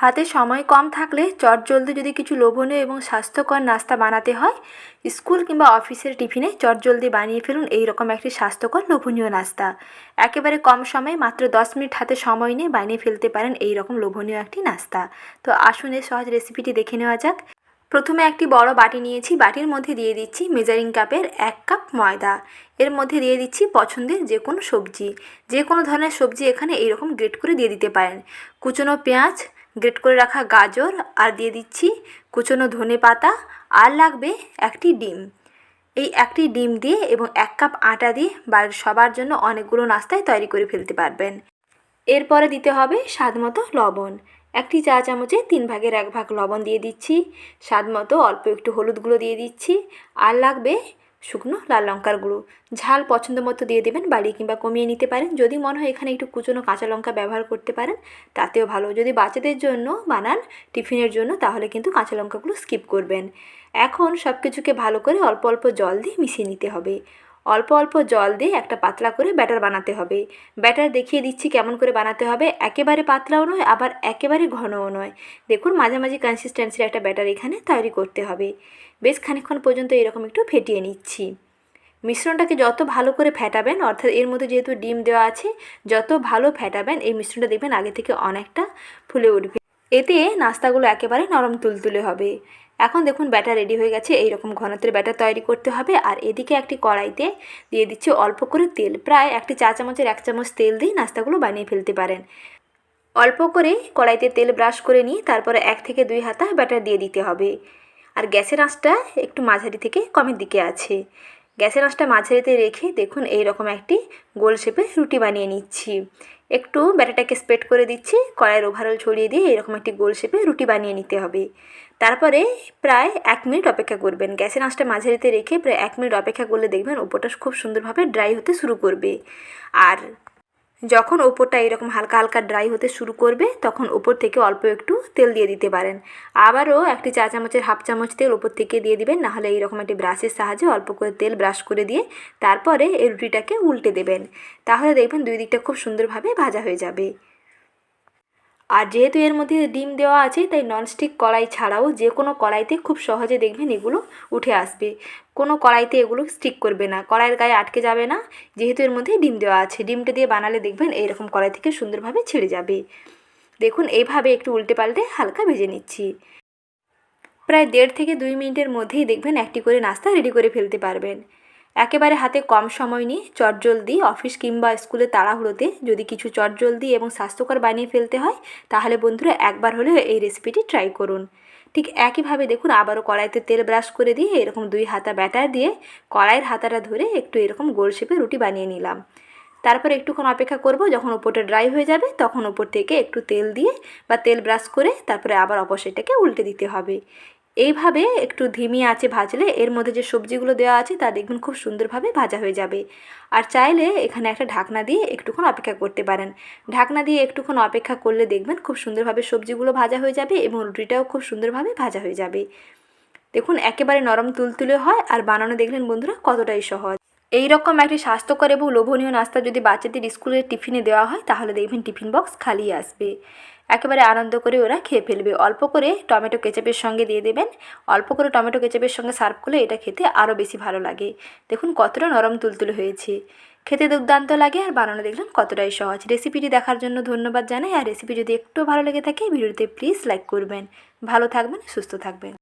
হাতে সময় কম থাকলে চটজলদি যদি কিছু লোভনীয় এবং স্বাস্থ্যকর নাস্তা বানাতে হয়, স্কুল কিংবা অফিসের টিফিনে চটজলদি বানিয়ে ফেলুন এই রকম একটি স্বাস্থ্যকর লোভনীয় নাস্তা। একেবারে কম সময়ে মাত্র 10 মিনিট হাতে সময় নিয়ে বানিয়ে ফেলতে পারেন এই রকম লোভনীয় একটি নাস্তা। তো আসুন এর সহজ রেসিপিটি দেখে নেওয়া যাক। প্রথমে একটি বড় বাটি নিয়েছি, বাটির মধ্যে দিয়ে দিচ্ছি মেজারিং কাপের 1 কাপ ময়দা। এর মধ্যে দিয়ে দিচ্ছি পছন্দের যে কোনো সবজি, যে কোনো ধরনের সবজি এখানে এইরকম গ্রেট করে দিয়ে দিতে পারেন। কুচনো পেঁয়াজ, গ্রেট করে রাখা গাজর, আর দিয়ে দিচ্ছি কুচনো ধনেপাতা, আর লাগবে একটি ডিম। এই একটি ডিম দিয়ে এবং 1 কাপ আটা দিয়ে বাড়ির সবার জন্য অনেকগুলো নাস্তায় তৈরি করে ফেলতে পারবেন। এরপরে দিতে হবে স্বাদমতো লবণ। একটি চা চামচে 3 ভাগের 1 ভাগ লবণ দিয়ে দিচ্ছি। স্বাদমতো অল্প একটু হলুদ গুঁড়ো দিয়ে দিচ্ছি। আর লাগবে শুকনো লাল লঙ্কার গুঁড়ো। ঝাল পছন্দ মতো দিয়ে দেবেন, বাড়িয়ে কিংবা কমিয়ে নিতে পারেন। যদি মনে হয় এখানে একটু কুচনো কাঁচা লঙ্কা ব্যবহার করতে পারেন তাতেও ভালো। যদি বাচ্চাদের জন্য বানান টিফিনের জন্য তাহলে কিন্তু কাঁচা লঙ্কাগুলো স্কিপ করবেন। এখন সব কিছুকে ভালো করে অল্প অল্প জল দিয়ে মিশিয়ে নিতে হবে। অল্প অল্প জল দিয়ে একটা পাতলা করে ব্যাটার বানাতে হবে। ব্যাটার দেখিয়ে দিচ্ছি কেমন করে বানাতে হবে। একেবারে পাতলাও নয়, আবার একেবারে ঘনও নয়। দেখুন মাঝামাঝি কনসিস্টেন্সির একটা ব্যাটার এখানে তৈরি করতে হবে। বেশ খানিকক্ষণ পর্যন্ত এরকম একটু ফেটিয়ে নিচ্ছি। মিশ্রণটাকে যত ভালো করে ফেটাবেন, অর্থাৎ এর মধ্যে যেহেতু ডিম দেওয়া আছে, যত ভালো ফেটাবেন এই মিশ্রণটা দেখবেন আগে থেকে অনেকটা ফুলে উঠবে। এতে নাস্তাগুলো একেবারে নরম তুলতুলে হবে। এখন দেখুন ব্যাটার রেডি হয়ে গেছে। এই রকম ঘনত্বের ব্যাটার তৈরি করতে হবে। আর এদিকে একটি কড়াইতে দিয়ে দিচ্ছি অল্প করে তেল। প্রায় একটি চা চামচের 1 চামচ তেল দিয়ে নাস্তাগুলো বানিয়ে ফেলতে পারেন। অল্প করে কড়াইতে তেল ব্রাশ করে নিয়ে তারপরে 1 থেকে 2 হাতা ব্যাটার দিয়ে দিতে হবে। আর গ্যাসের আঁচটা একটু মাঝারি থেকে কমের দিকে আছে। গ্যাসের আঁচটা মাঝারিতে রেখে দেখুন এই রকম একটি গোল শেপে রুটি বানিয়ে নিচ্ছি। একটু ব্যাটারটাকে স্প্রেড করে দিচ্ছি, কড়াইয়ের ওভারঅল ছড়িয়ে দিয়ে এরকম একটি গোল শেপে রুটি বানিয়ে নিতে হবে। তারপরে প্রায় 1 মিনিট অপেক্ষা করবেন। গ্যাসের আঁচটা মাঝারিতে রেখে প্রায় 1 মিনিট অপেক্ষা করলে দেখবেন ওপরটা খুব সুন্দরভাবে ড্রাই হতে শুরু করবে। আর যখন ওপরটা এরকম হালকা হালকা ড্রাই হতে শুরু করবে তখন ওপর থেকে অল্প একটু তেল দিয়ে দিতে পারেন। আবারও একটি চা চামচের 1/2 চামচ তেল ওপর থেকে দিয়ে দিবেন। নাহলে এইরকম একটি ব্রাশের সাহায্যে অল্প করে তেল ব্রাশ করে দিয়ে তারপরে এই রুটিটাকে উল্টে দেবেন। তাহলে দেখবেন দুই দিকটা খুব সুন্দরভাবে ভাজা হয়ে যাবে। আর যেহেতু এর মধ্যে ডিম দেওয়া আছে তাই ননস্টিক কড়াই ছাড়াও যে কোনো কড়াইতে খুব সহজে দেখবেন এগুলো উঠে আসবে। কোনো কড়াইতে এগুলো স্টিক করবে না, কড়াইয়ের গায়ে আটকে যাবে না। যেহেতু এর মধ্যে ডিম দেওয়া আছে, ডিমটা দিয়ে বানালে দেখবেন এইরকম কড়াই থেকে সুন্দরভাবে ছেড়ে যাবে। দেখুন এইভাবে একটু উল্টে পাল্টে হালকা ভেজে নিচ্ছি। প্রায় 1.5 থেকে 2 মিনিটের মধ্যেই দেখবেন একটি করে নাস্তা রেডি করে ফেলতে পারবেন। একেবারে হাতে কম সময় নিয়ে চটজলদি অফিস কিংবা স্কুলে তাড়াহুড়োতে যদি কিছু চটজলদি এবং স্বাস্থ্যকর বানিয়ে ফেলতে হয় তাহলে বন্ধুরা একবার হলেও এই রেসিপিটি ট্রাই করুন। ঠিক একইভাবে দেখুন আবারও কড়াইতে তেল ব্রাশ করে দিয়ে এরকম 2 হাতা ব্যাটার দিয়ে কড়াইয়ের হাতাটা ধরে একটু এরকম গোল শেপে রুটি বানিয়ে নিলাম। তারপর একটুক্ষণ অপেক্ষা করব, যখন ওপরটা ড্রাই হয়ে যাবে তখন ওপর থেকে একটু তেল দিয়ে বা তেল ব্রাশ করে তারপরে আবার অপর সাইডটাকে উল্টে দিতে হবে। এইভাবে একটু ধিমি আঁচে ভাজলে এর মধ্যে যে সবজিগুলো দেওয়া আছে তা দেখবেন খুব সুন্দরভাবে ভাজা হয়ে যাবে। আর চাইলে এখানে একটা ঢাকনা দিয়ে একটুক্ষণ অপেক্ষা করতে পারেন। ঢাকনা দিয়ে একটুক্ষণ অপেক্ষা করলে দেখবেন খুব সুন্দরভাবে সবজিগুলো ভাজা হয়ে যাবে এবং রুটিটাও খুব সুন্দরভাবে ভাজা হয়ে যাবে। দেখুন একেবারে নরম তুলতুলে হয় আর বানানো দেখলেন বন্ধুরা কতটাই সহজ। এই রকম একটি স্বাস্থ্যকর এবং লোভনীয় নাস্তা যদি বাচ্চাদের স্কুলের টিফিনে দেওয়া হয় তাহলে দেখবেন টিফিন বক্স খালি আসবে। একেবারে আনন্দ করে ওরা খেয়ে ফেলবে। অল্প করে টমেটো কেচাপের সঙ্গে দিয়ে দেবেন। অল্প করে টমেটো কেচাপের সঙ্গে সার্ভ করলে এটা খেতে আরও বেশি ভালো লাগে। দেখুন কতটা নরম তুলতুলে হয়েছে, খেতে দুর্দান্ত লাগে আর বানানো দেখলাম কতটাই সহজ। রেসিপিটি দেখার জন্য ধন্যবাদ জানাই। আর রেসিপি যদি একটু ভালো লেগে থাকে ভিডিওতে প্লিজ লাইক করবেন। ভালো থাকবেন, সুস্থ থাকবেন।